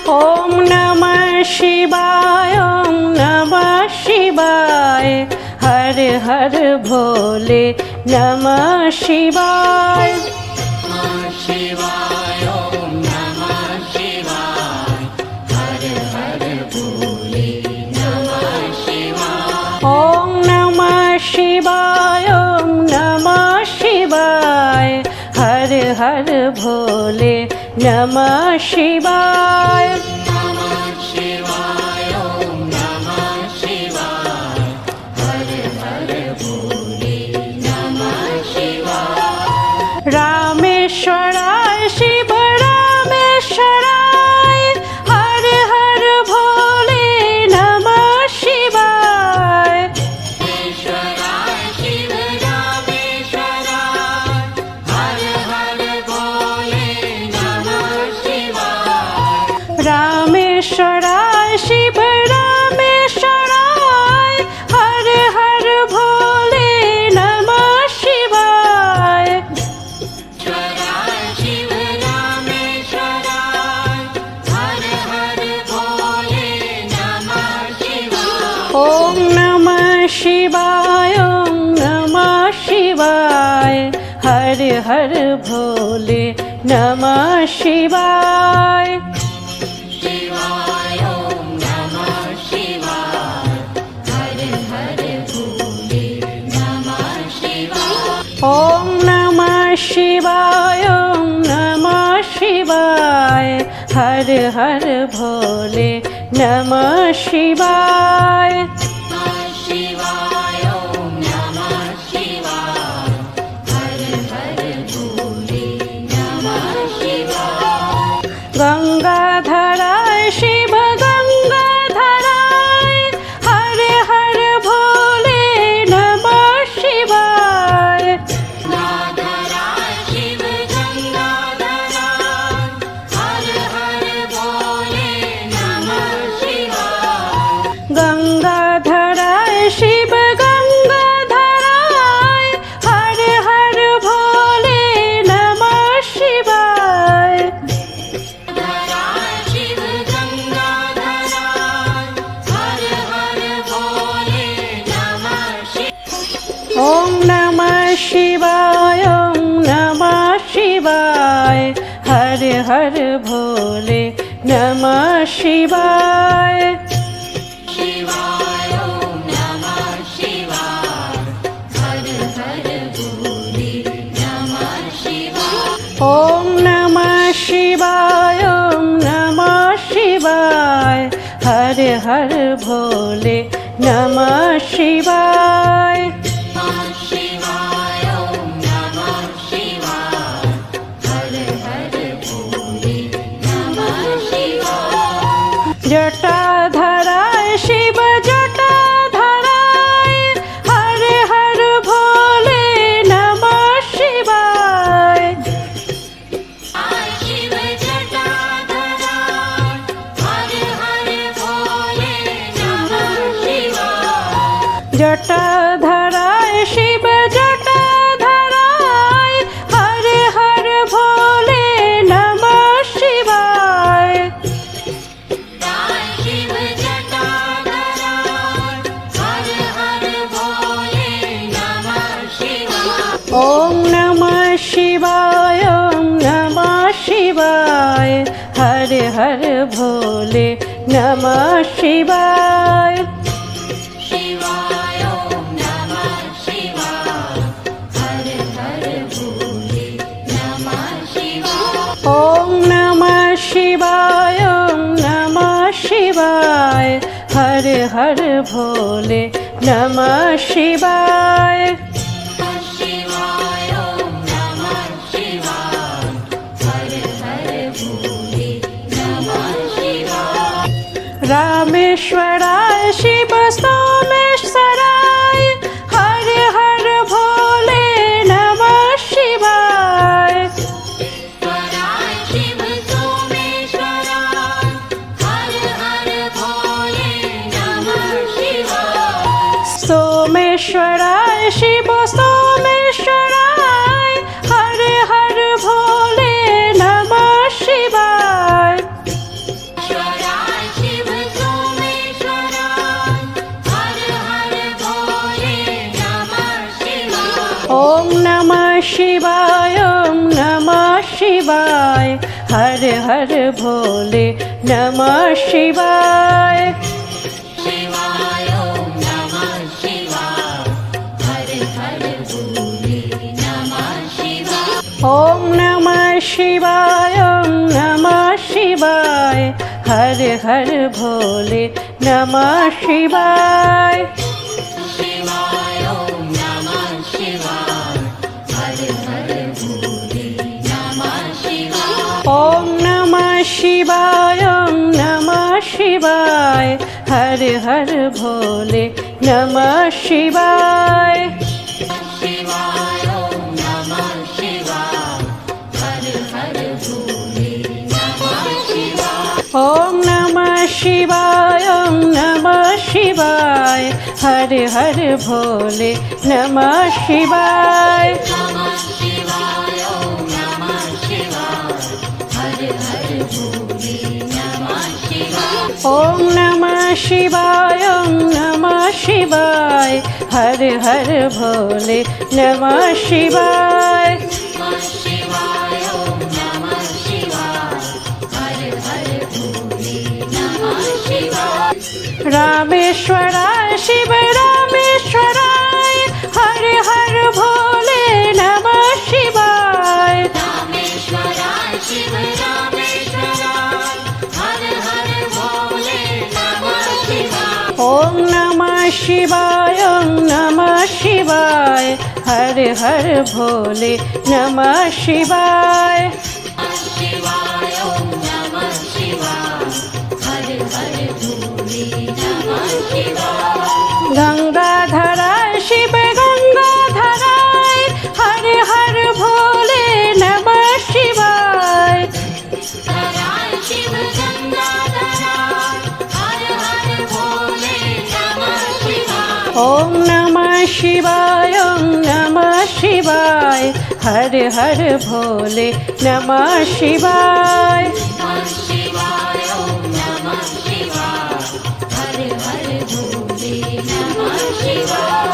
ओम नमः शिवाय, ओम नमः शिवाय, हर हर भोले नमः शिवाय। शिवाय ओम नमः शिवाय, हर हर भोले नमः शिवाय। ओम नमः शिवाय, ओम नमः शिवाय, हर हर भोले नमः शिवाय। नमः शिवाय ओम नमः शिवाय, हर हर भोले नमः शिवाय। रामेश्वराय शिव रामेश्वराय, हर हर भोले नमः शिवाय। रामेश्वराय शिव रामेश्वराय, हर हर भोले नमः शिवाय। रामेश्वराय शिव रामेश्वराय, हर हर भोले नमः शिवाय। ईश्वराय शिव रामेश्वराय, हर हर भोले नमः शिवाय। ओम नमः शिवाय, ओम नमः शिवाय, हर हर भोले नमः शिवाय। शिवाय ओम नमः शिवाय, हर हर भोले नमः शिवाय। ओम नमः शिवाय, ओम नमः शिवाय, हर हर भोले नमः शिवाय। शिवाय ओम नमः शिवाय, हर हर भोले नमः शिवाय। गंगाधराय शिव गंगाधराय, हर हर भोले नमः शिवाय। गंगाधराय शिव गंगाधराय, हर हर भोले नमः शिवाय। गंगाधराय शिव गंगाधराय, हर हर भोले नमः शिवाय। धराय शिव गंगाधराय, हर हर भोले नमः शिवाय। ओम नमः शिवाय, ओम नमः शिवाय, हर हर भोले नमः शिवाय। शिवाय ओम नमः शिवाय, हर हर भोले नमः शिवाय। ओम नमः शिवाय, ओम नमः शिवाय, हर हर भोले नमः शिवाय। शिवाय ओम नमः शिवाय, हर हर भोले नमः शिवाय। जटाधराय शिव जटाधराय, हर हर भोले नमः शिवाय। आय शिव जटाधराय, हर हर भोले नमः शिवाय। जटाधराय शिव जटाधराय, हर हर भोले नमः शिवाय। आय शिव जटाधराय, हर हर भोले नमः शिवाय। ओम नमः शिवाय, ओम नमः शिवाय, हर हर भोले नमः शिवाय। शिवाय ओम नमः शिवाय, हर हर भोले नमः शिवाय। ओम नमः शिवाय, ओम नमः शिवाय, हर हर भोले नमः शिवाय। शिवाय ओम नमः शिवाय, हर हर भोले नमः शिवाय। रामेश्वराय शिव सोमेश्वराय, हर हर भोले नमः शिवाय। ईश्वराय शिव सोमेश्वराय, हर हर भोले नमः शिवाय। सोमेश्वराय शिव सोमेश्वराय, हर हर भोले नमः शिवाय। शिवाय ॐ नमः शिवाय हर हर भोले नमः शिवाय शिवाय ॐ नमः शिवाय हर हर भोले नमः शिवाय ॐ नमः शिवाय ॐ नमः शिवाय हर हर भोले नमः शिवाय शिवाय ॐ नमः शिवाय हर हर भोले नमः शिवाय ॐ नमः शिवाय ॐ नमः शिवाय हर हर भोले नमः शिवाय शिवाय ॐ नमः शिवाय हर हर भोले नमः शिवाय ॐ नमः शिवाय ॐ नमः शिवाय हर हर भोले नमः शिवाय नमः शिवाय ॐ नमः शिवाय हर हर भोले नमः शिवाय ॐ नमः शिवाय ॐ नमः शिवाय हर हर भोले नमः शिवाय नमः शिवाय ॐ नमः शिवाय हर हर भोले नमः शिवाय रामेश्वराय शिव रामेश्वराय हर हर भोले नमः शिवाय रामेश्वराय शिव रामेश्वराय हर हर भोले नमः शिवाय ॐ नमः शिवाय ॐ नमः शिवाय हर हर भोले नमः शिवाय शिवाय ॐ नमः शिवाय हर हर भोले नमः शिवाय गंगाधराय शिव गंगाधराय हर हर भोले नमः शिवाय धराय शिव गंगाधराय हर हर भोले नमः शिवाय ॐ नमः शिवाय ॐ नमः शिवाय हर हर भोले नमः शिवाय नमः शिवाय ॐ नमः शिवाय हर हर भोले नमः शिवाय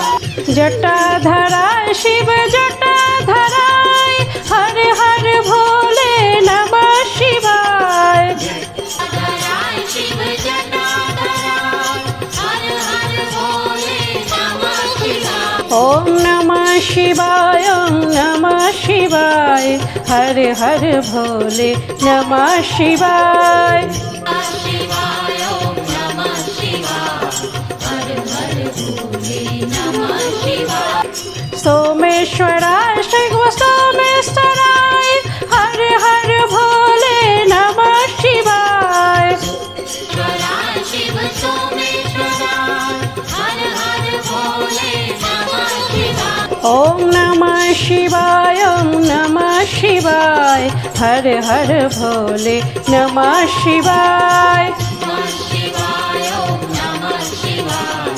जटाधराय शिव जटाधराय हर हर भोले नमः शिवाय धराय शिव जटाधराय हर हर भोले नमः शिवाय ॐ नमः शिवाय ॐ नमः शिवाय हर हर भोले नमः शिवाय शिवाय ॐ नमः शिवाय हर हर भोले नमः शिवाय सोमेश्वराय शिव सोमेश्वराय हर हर भोले नमः शिवाय धराय शिव सोमेश्वराय हर हर भोले नमः शिवाय ॐ नमः शिवाय ॐ नमः शिवाय हर हर भोले नमः शिवाय नमः शिवाय ॐ नमः शिवाय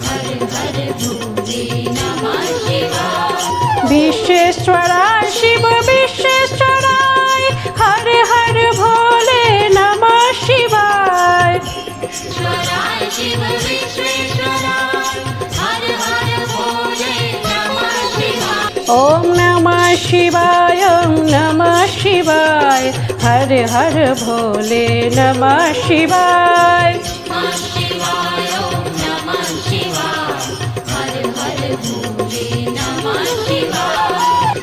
हर हर भोले नमः शिवाय विश्वेश्वराय शिव विश्वेश्वराय हर हर भोले नमः शिवाय धराय शिव विश्वेश्वराय हर हर भोले नमः शिवाय ॐ नमः शिवाय ॐ नमः शिवाय हर हर भोले नमः शिवाय नमः शिवाय ॐ नमः शिवाय हर हर भोले नमः शिवाय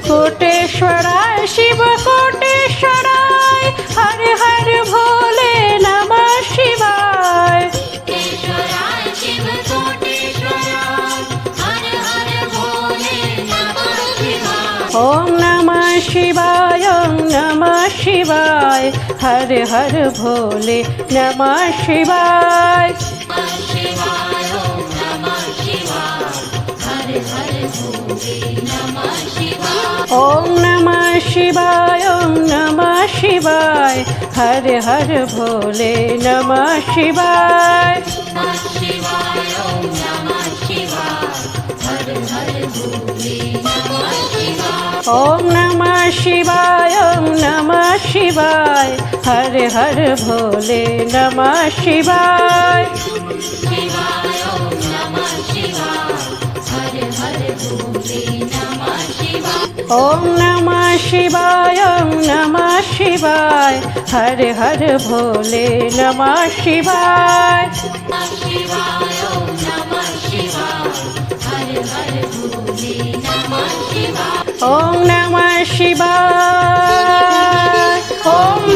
कोटेश्वराय शिव कोटेश्वराय हर हर भोले नमः शिवाय ईश्वराय शिव कोटेश्वराय हर हर भोले नमः शिवाय ॐ नमः शिवाय ॐ नमः शिवाय हर हर भोले नमः शिवाय नमः शिवाय ॐ नमः शिवाय हर हर भोले नमः शिवाय ॐ नमः शिवाय ॐ नमः शिवाय हर हर भोले नमः शिवाय नमः शिवाय ॐ नमः शिवाय हर हर भोले नमः शिवाय ॐ नमः शिवाय ॐ नमः शिवाय हर हर भोले नमः शिवाय शिवाय ॐ नमः शिवाय हर हर भोले नमः शिवाय ओम नमः शिवाय ओम नमः शिवाय हर हर भोले नमः शिवाय शिवाय ओम नमः शिवाय हर हर भोले नमः शिवाय ओम नमः शिवाय ओम